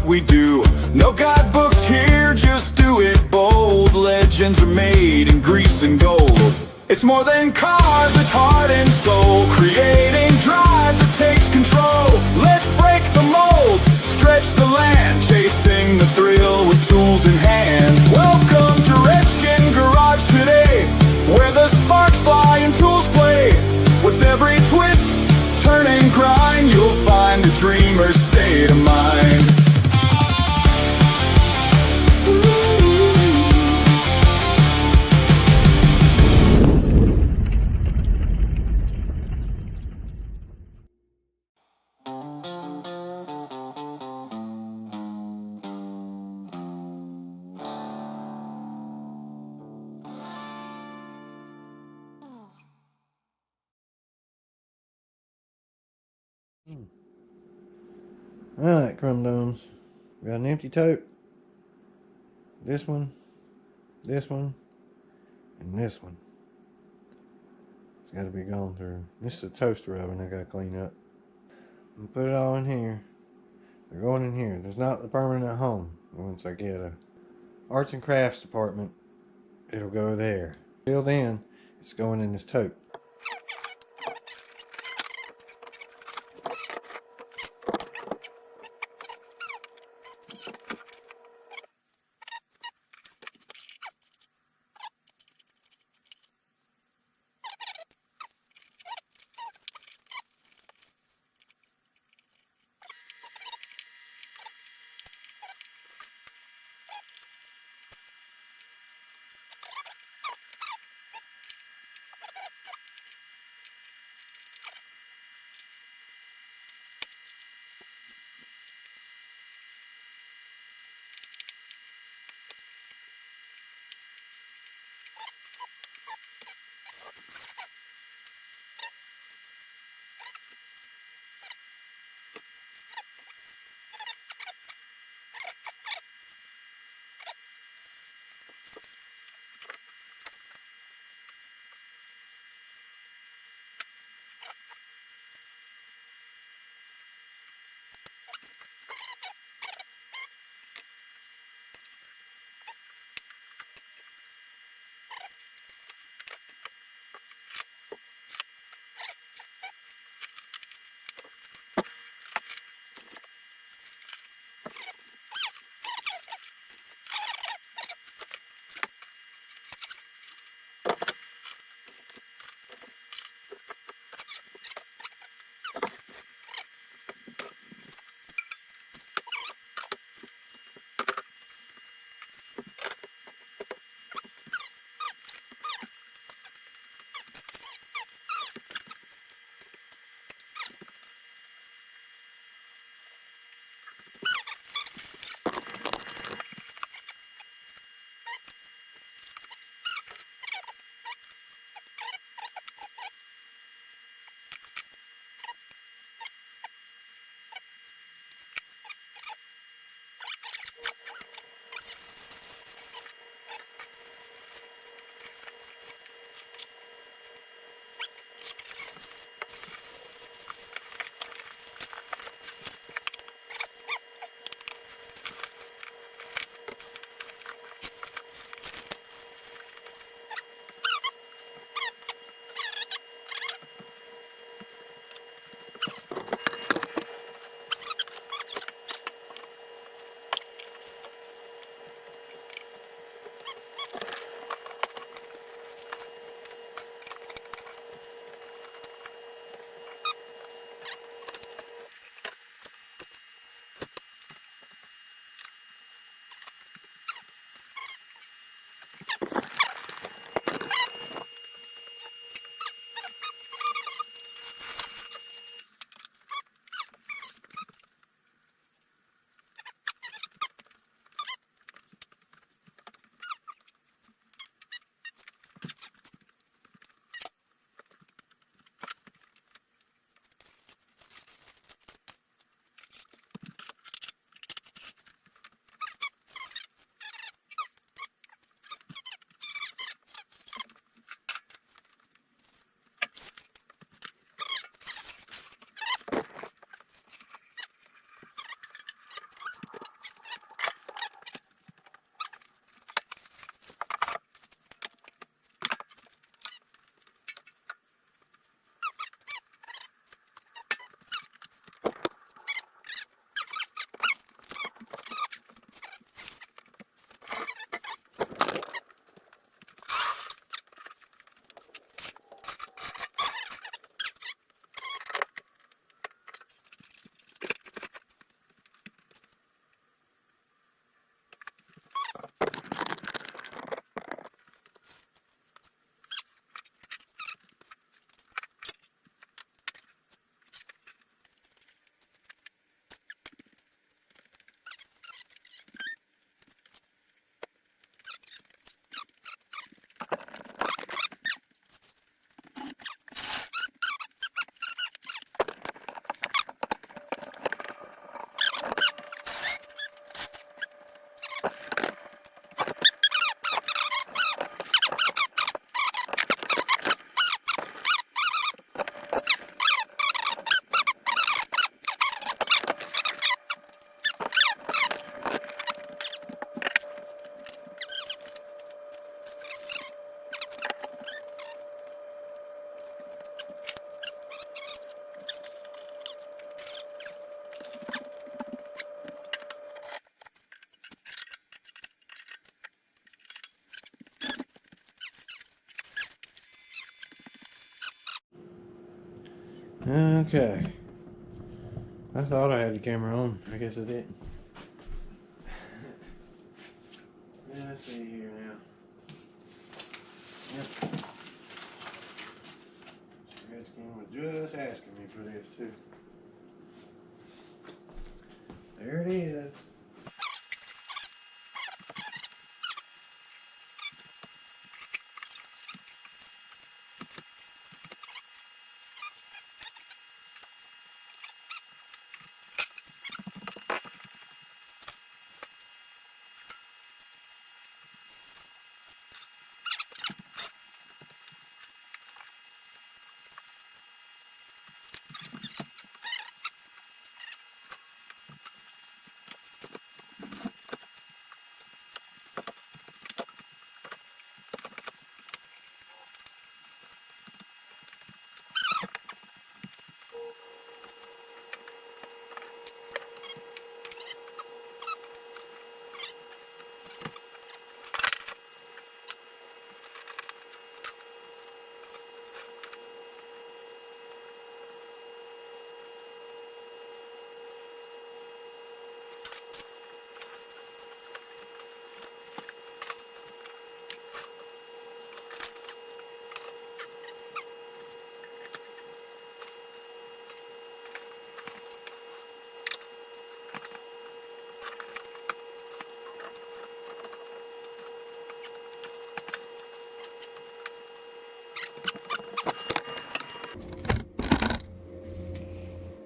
what we do. No guidebooks here, just do it bold. Legends are made in grease and gold. It's more than cars, it's heart and soul, creating drive that takes control. Let's break the mold, stretch the land, chasing the thrill with tools in hand. Welcome to Redskin Garage today, where the sparks fly and tools play. With every twist, turn and grind, you'll find a dreamer's state of mind. Alright, crumb domes. We got an empty tote. This one, and this one. It's got to be gone through. This is a toaster oven I got to clean up. And put it all in here. They're going in here. There's not the permanent home. Once I get a arts and crafts department, it'll go there. Till then, it's going in this tote. Okay. I thought I had the camera on. I guess I didn't. Let's see here now. Yep. Redskin was just asking me for this too. There it is.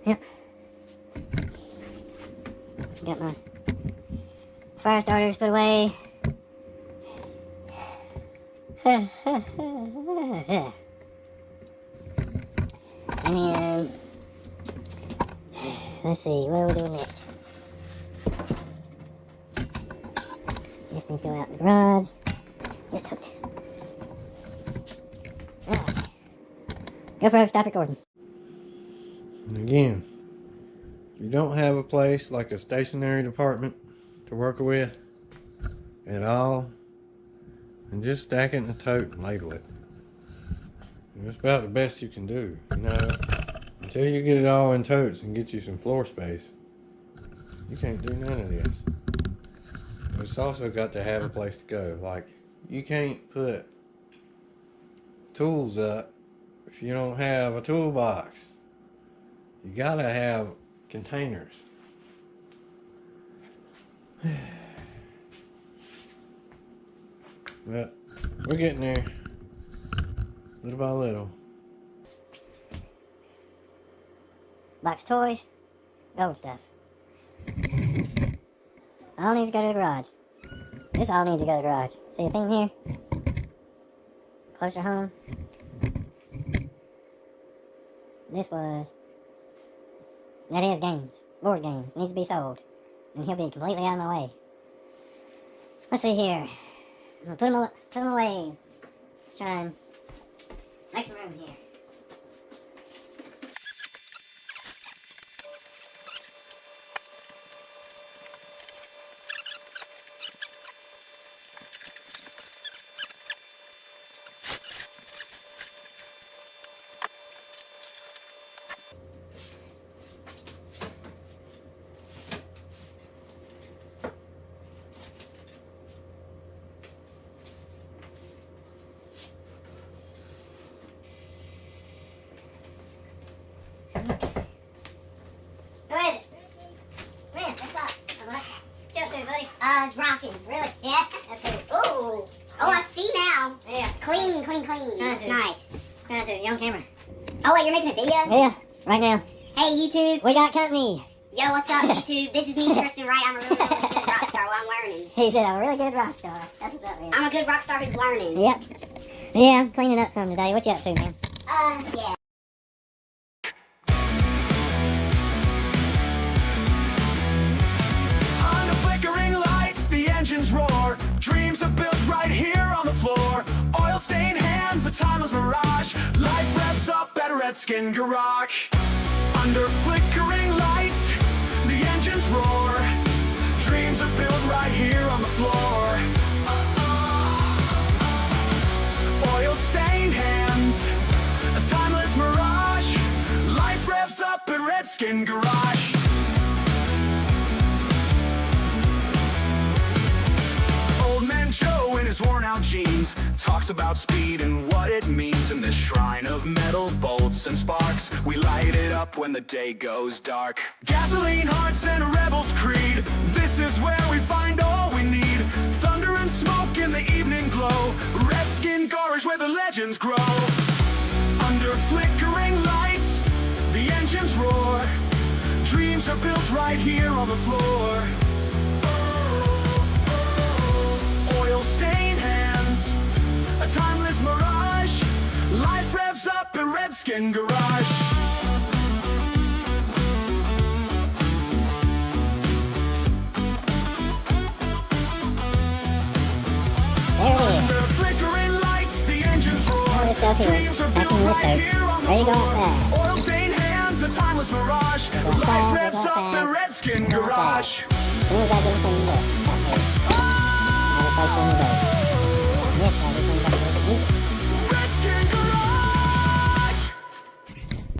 Yep. Got my fire starters put away. And then, let's see, what are we doing next? Just need to go out in the garage. Just hooked. Alright. GoPro, stop recording. And again, if you don't have a place like a stationary department to work with at all, and just stack it in the tote and label it. It's about the best you can do, you know. Until you get it all in totes and get you some floor space, you can't do none of this. But it's also got to have a place to go. Like, you can't put tools up if you don't have a toolbox. You gotta have containers. But we're getting there, little by little. Box toys, gold stuff. All needs to go to the garage. This all needs to go to the garage. See a thing here? Closer home. This was... That is games. Board games. Needs to be sold. And he'll be completely out of my way. Let's see here. I'm gonna put them away. Let's try and make some room here. It's rocking. Really? Yeah? That's good. Ooh. Oh, I see now. Yeah. Clean, clean, clean. That's nice. Trying to do it. You on camera. Oh, wait, you're making a video? Yeah, right now. Hey, YouTube. We got company. Yo, what's up, YouTube? This is me, Tristan Wright. I'm a really, really good rock star while I'm learning. He said I'm a really good rock star. That's what's up, man. I'm a good rock star who's learning. Yep. Yeah, I'm cleaning up some today. What you up to, man? Yeah. Under flickering lights, the engines roar. Dreams are built right here on the floor. Oil-stained hands, a timeless mirage. Life revs up at Redskin Garage. Under flickering lights, the engines roar. Dreams are built right here on the floor. Oil-stained hands, a timeless mirage. Life Redskin Garage. Old man Joe in his worn-out jeans talks about speed and what it means. In this shrine of metal bolts and sparks, we light it up when the day goes dark. Gasoline hearts and a rebel's creed, this is where we find all we need. Thunder and smoke in the evening glow, Redskin Garage where the legends grow. Under flickering lights, the engines roar. Dreams are built right here on the floor. Oil-stained hands, a timeless mirage. Life revs up in Redskin Garage. There it is. Under flickering lights, the engines roar. Now let's go here. Dreams are Back built in the right stove. here on the Ready to go floor. outside. Oil-stained hands, a timeless mirage. Go Life outside, revs go up outside. in Redskin Go outside. Garage. As soon as I get anything to look, out here. Now let's play some of those.